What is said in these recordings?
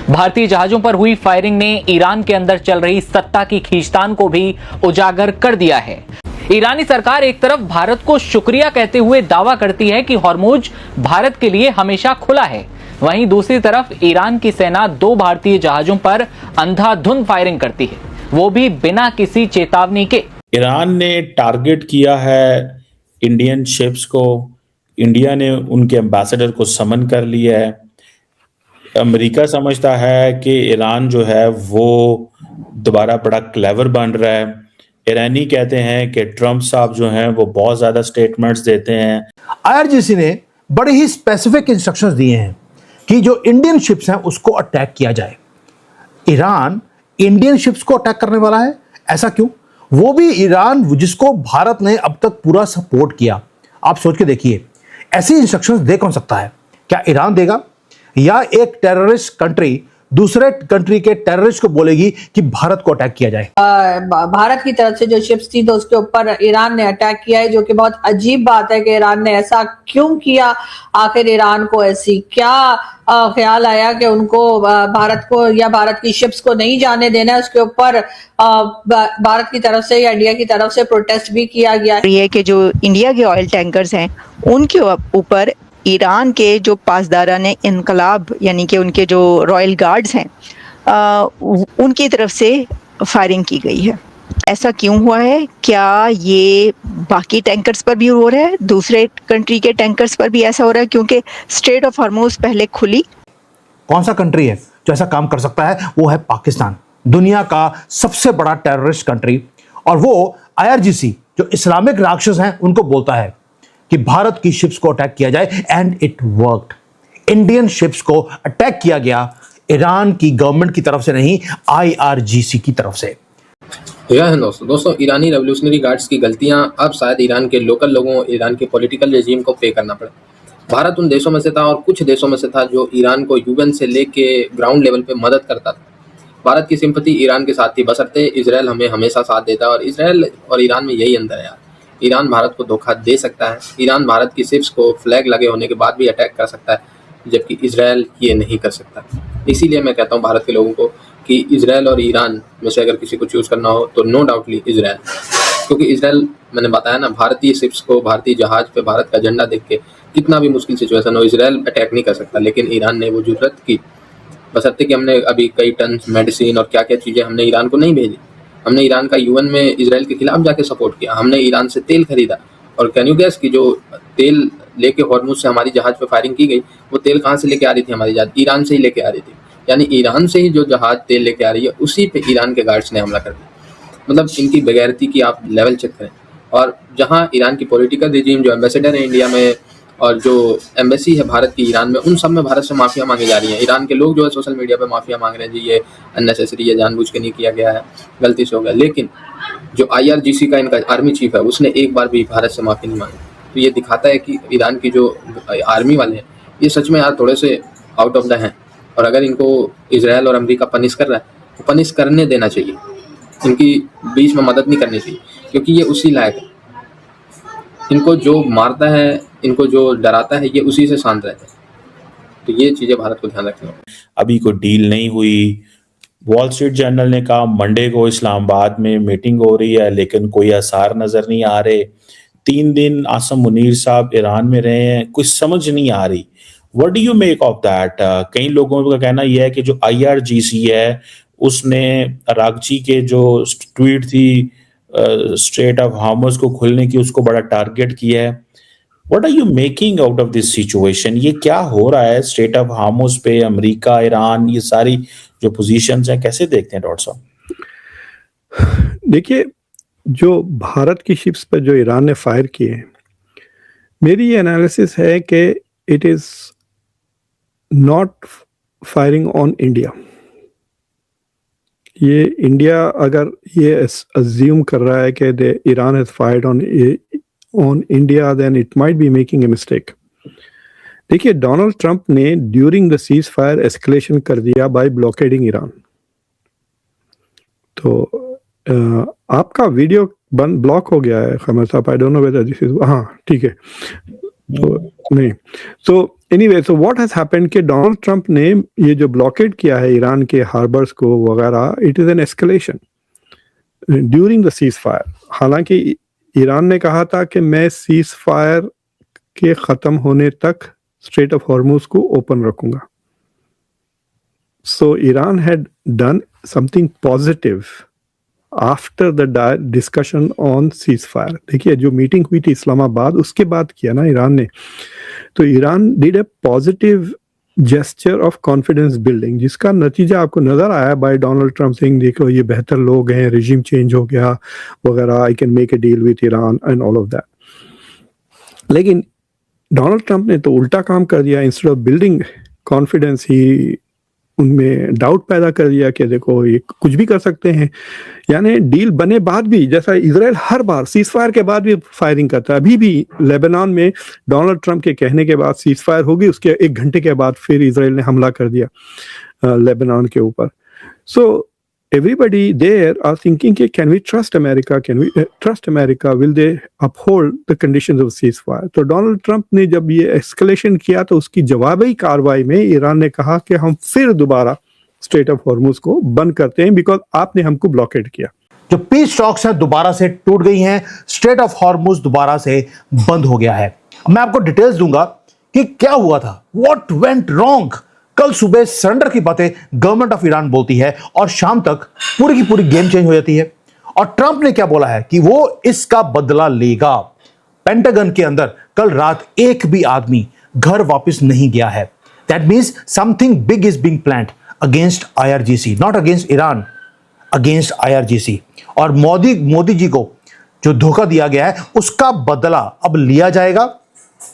भारतीय जहाजों पर हुई फायरिंग ने ईरान के अंदर चल रही सत्ता की खींचतान को भी उजागर कर दिया है। ईरानी सरकार एक तरफ भारत को शुक्रिया कहते हुए दावा करती है कि हॉर्मुज भारत के लिए हमेशा खुला है, वहीं दूसरी तरफ ईरान की सेना 2 भारतीय जहाजों पर अंधाधुंध फायरिंग करती है, वो भी बिना किसी चेतावनी के। ईरान ने टारगेट किया है इंडियन शिप्स को, इंडिया ने उनके एम्बेसडर को समन कर लिया है। अमेरिका समझता है कि ईरान जो है वो दोबारा बड़ा क्लेवर बन रहा है। ईरानी कहते हैं कि ट्रंप साहब जो हैं वो बहुत ज्यादा स्टेटमेंट्स देते हैं। आईआरजीसी ने बड़े ही स्पेसिफिक इंस्ट्रक्शंस दिए हैं कि जो इंडियन शिप्स हैं उसको अटैक किया जाए। ईरान इंडियन शिप्स को अटैक करने वाला है, ऐसा क्यों? वो भी ईरान जिसको भारत ने अब तक पूरा सपोर्ट किया। आप सोच के देखिए, ऐसी इंस्ट्रक्शंस दे कौन सकता है? क्या ईरान देगा, या एक टेररिस्ट कंट्री दूसरे कंट्री के टेररिस्ट को बोलेगी कि भारत को अटैक किया जाए? भारत की तरफ से जो शिप्स थी तो उसके ऊपर ईरान ने अटैक किया है, जो कि बहुत अजीब बात है कि ईरान ने ऐसा क्यों किया। आखिर ईरान को ऐसी क्या ख्याल आया कि उनको भारत को या भारत की शिप्स को नहीं जाने देना है? उसके ऊपर भारत की तरफ से या इंडिया की तरफ से प्रोटेस्ट भी किया गया है। ये कि जो इंडिया के ऑयल टैंकर्स हैं उनके ऊपर ईरान के जो पासदारान इनकलाब यानी कि उनके जो रॉयल गार्ड्स हैं उनकी तरफ से फायरिंग की गई है। ऐसा क्यों हुआ है? क्या ये बाकी टैंकर्स पर भी हो रहा है, दूसरे कंट्री के टैंकर्स पर भी ऐसा हो रहा है? क्योंकि स्ट्रेट ऑफ हॉर्मुज पहले खुली। कौन सा कंट्री है जो ऐसा काम कर सकता है? वो है पाकिस्तान, दुनिया का सबसे बड़ा टेररिस्ट कंट्री। और वो आईआरजीसी जो इस्लामिक राक्षस हैं उनको बोलता है कि भारत की शिप्स को अटैक किया जाए, and it worked. Indian ships को अटैक किया गया ईरान की गवर्नमेंट की तरफ से नहीं, आईआरजीसी की तरफ से। दोस्तों ईरानी रेवोल्यूशनरी गार्ड्स की गलतियां अब शायद ईरान के लोकल लोगों, ईरान के पॉलिटिकल रेजिम को पे करना पड़े। भारत उन देशों में से था और कुछ देशों में से था जो ईरान को यूएन से लेके ग्राउंड लेवल पे मदद करता था। भारत की सिंपैथी ईरान के साथ थी, बशर्ते इजराइल हमें हमेशा साथ देता है। और इजराइल और ईरान में यही अंतर है यार, ईरान भारत को धोखा दे सकता है। ईरान भारत की शिप्स को फ्लैग लगे होने के बाद भी अटैक कर सकता है, जबकि इजराइल ये नहीं कर सकता। इसीलिए मैं कहता हूँ भारत के लोगों को कि इजराइल और ईरान में से अगर किसी को चूज़ करना हो तो नो डाउटली इजराइल, क्योंकि इजराइल, मैंने बताया ना, भारतीय शिप्स को, भारतीय जहाज पे भारत का झंडा देख के कितना भी मुश्किल सिचुएशन हो, इजराइल अटैक नहीं कर सकता। लेकिन ईरान ने वो जुर्रत की, बशर्ते कि हमने अभी कई टन मेडिसिन और क्या क्या चीज़ें हमने ईरान को नहीं भेजी। हमने ईरान का यूएन में इजराइल के खिलाफ जाके सपोर्ट किया, हमने ईरान से तेल खरीदा। और कैन यू गेस कि जो तेल लेके हॉर्मुज से हमारी जहाज पे फायरिंग की गई, वो तेल कहाँ से लेके आ रही थी? हमारी जहाज ईरान से ही लेके आ रही थी। यानी ईरान से ही जो जहाज तेल लेके आ रही है उसी पे ईरान के गार्ड्स ने हमला कर दिया। मतलब इनकी बेगैरती की आप लेवल चेक करें। और जहाँ ईरान की पॉलिटिकल रिजीम, जो एम्बेसडर है इंडिया में और जो एम्बेसी है भारत की ईरान में, उन सब में भारत से माफिया मांगी जा रही है। ईरान के लोग जो है सोशल मीडिया पे माफिया मांग रहे हैं, जी ये अननेसेसरी, ये जानबूझ के नहीं किया गया है, गलती से हो गया। लेकिन जो आईआरजीसी का इनका आर्मी चीफ है उसने एक बार भी भारत से माफी नहीं मांगी। तो ये दिखाता है कि ईरान की जो आर्मी वाले हैं ये सच में यार थोड़े से आउट ऑफ द हैं। और अगर इनको इजराइल और अमेरिका पनिश कर रहा है तो पनिश करने देना चाहिए, इनकी बीच में मदद नहीं करनी चाहिए, क्योंकि ये उसी लायक है। इनको जो मारता है, इनको जो डराता है, ये उसी से शांत रहता है। तो ये चीजें भारत को ध्यान रखनी होगी। अभी कोई डील नहीं हुई। वॉल स्ट्रीट जर्नल ने कहा मंडे को इस्लामाबाद में मीटिंग हो रही है, लेकिन कोई आसार नजर नहीं आ रहे। 3 दिन आसम मुनीर साहब ईरान में रहे हैं, कुछ समझ नहीं आ रही। What do you make of that? कई लोगों का कहना यह है कि जो आईआरजीसी है उसने अरागची के जो ट्वीट थी स्ट्रेट ऑफ हॉर्मुज को खोलने की, उसको बड़ा टारगेट किया है। What are you making out of this situation? ये क्या हो रहा है स्ट्रेट ऑफ हॉर्मुज पे? अमेरिका, ईरान, ये सारी जो पोजीशंस हैं, कैसे देखते हैं डॉक्टर साहब? देखिए, जो भारत की शिप्स पर जो ईरान ने फायर किए, मेरी ये एनालिसिस है कि it is not firing on India. ये इंडिया अगर ये अज्यूम कर रहा है कि Iran has fired on India, then it might be making a mistake. देखिए, डोनाल्ड ट्रंप ने during the ceasefire escalation कर दिया बाय ब्लॉकेडिंग ईरान। तो आपका वीडियो ब्लॉक हो गया है खमर साहब, I don't know whether this is, हाँ ठीक है। तो नहीं, तो anyway so what has happened कि डोनाल्ड ट्रंप ने ये जो ब्लॉकेड किया है ईरान के हार्बर्स को वगैरह, it is an escalation during the cease fire. हालांकि ईरान ने कहा था कि मैं सीज फायर के ख़त्म होने तक स्ट्रेट ऑफ हॉर्मुज को ओपन रखूंगा। So Iran had done something positive after the discussion on ceasefire. देखिए जो मीटिंग हुई थी इस्लामाबाद, उसके बाद किया ना ईरान ने, तो Iran did a positive gesture of confidence building, जिसका नतीजा आपको नजर आया बाय डोनाल्ड ट्रंप सिंह, देखो ये बेहतर लोग हैं, रिजीम चेंज हो गया वगैरह, I can make a deal with Iran and all of that. लेकिन डोनाल्ड ट्रंप ने तो उल्टा काम कर दिया। इंस्टेड ऑफ बिल्डिंग कॉन्फिडेंस ही उनमें डाउट पैदा कर दिया कि देखो ये कुछ भी कर सकते हैं। यानी डील बने बाद भी, जैसा इजराइल हर बार सीज फायर के बाद भी फायरिंग करता है, अभी भी लेबनान में डोनाल्ड ट्रंप के कहने के बाद सीज फायर होगी, उसके 1 घंटे के बाद फिर इजराइल ने हमला कर दिया लेबनान के ऊपर। सो everybody there are thinking कि can we trust America, can we trust America, will they uphold the conditions of ceasefire। तो डोनाल्ड ट्रंप ने जब ये एस्केलेशन किया तो उसकी जवाबी कार्रवाई में ईरान ने कहा कि हम फिर दोबारा स्ट्रेट ऑफ हॉर्मुज को बंद करते हैं बिकॉज आपने हमको ब्लॉकेड किया। जो पीस टॉक्स हैं दोबारा से टूट गई हैं, स्ट्रेट ऑफ हॉर्मुज दोबारा से बंद हो गया है। मैं आपको डिटेल्स दूंगा कि क्या हुआ था, व्हाट वेंट रॉन्ग। कल सुबह सरेंडर की बातें गवर्नमेंट ऑफ ईरान बोलती है और शाम तक पूरी की पूरी गेम चेंज हो जाती है। और ट्रंप ने क्या बोला है कि वो इसका बदला लेगा। पेंटागन के अंदर कल रात एक भी आदमी घर वापस नहीं गया है। That means something big is being planned against IRGC, not against Iran, against IRGC। और मोदी जी को जो धोखा दिया गया है उसका बदला अब लिया जाएगा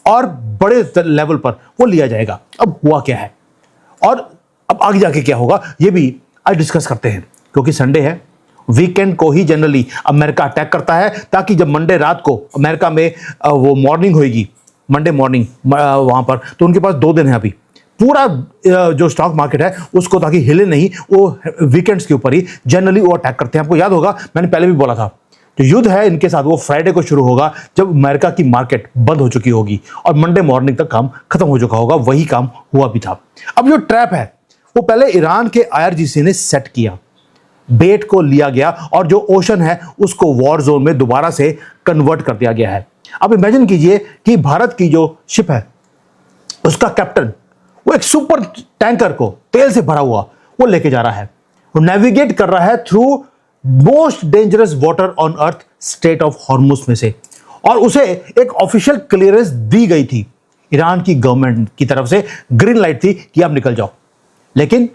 और बड़े लेवल पर वो लिया जाएगा। अब हुआ क्या है और अब आगे जाके क्या होगा ये भी आज डिस्कस करते हैं, क्योंकि संडे है, वीकेंड को ही जनरली अमेरिका अटैक करता है ताकि जब मंडे रात को अमेरिका में वो मॉर्निंग होगी, मंडे मॉर्निंग वहां पर, तो उनके पास 2 दिन है अभी पूरा जो स्टॉक मार्केट है उसको, ताकि हिले नहीं, वो वीकेंड्स के ऊपर ही जनरली वो अटैक करते हैं। आपको याद होगा मैंने पहले भी बोला था, जो युद्ध है इनके साथ वो फ्राइडे को शुरू होगा जब अमेरिका की मार्केट बंद हो चुकी होगी और मंडे मॉर्निंग तक काम खत्म हो चुका होगा। वही काम हुआ भी था। अब जो ट्रैप है वो पहले ईरान के IRGC ने सेट किया, बेट को लिया गया और जो ओशन है उसको वॉर जोन में दोबारा से कन्वर्ट कर दिया गया है। अब इमेजिन कीजिए कि भारत की जो शिप है उसका कैप्टन वो एक सुपर टैंकर को तेल से भरा हुआ वो लेके जा रहा है, वो नेविगेट कर रहा है through most dangerous water on earth, straight of Hormuz में से, और उसे एक ऑफिशियल क्लियरेंस दी गई थी ईरान की गवर्नमेंट की तरफ से, ग्रीन लाइट थी कि आप निकल जाओ। लेकिन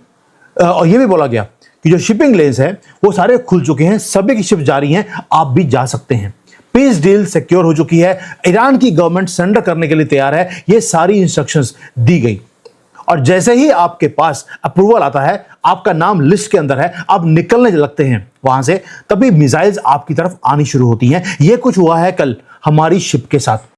और यह भी बोला गया कि जो शिपिंग लेन्स हैं वो सारे खुल चुके हैं, सभी की शिप जा रही हैं, आप भी जा सकते हैं, पीस डील सिक्योर हो चुकी है, ईरान की गवर्नमेंट सरेंडर करने के लिए तैयार है। ये सारी इंस्ट्रक्शंस दी गई और जैसे ही आपके पास अप्रूवल आता है, आपका नाम लिस्ट के अंदर है, आप निकलने लगते हैं वहां से, तभी मिसाइल्स आपकी तरफ आनी शुरू होती हैं। यह कुछ हुआ है कल हमारी शिप के साथ।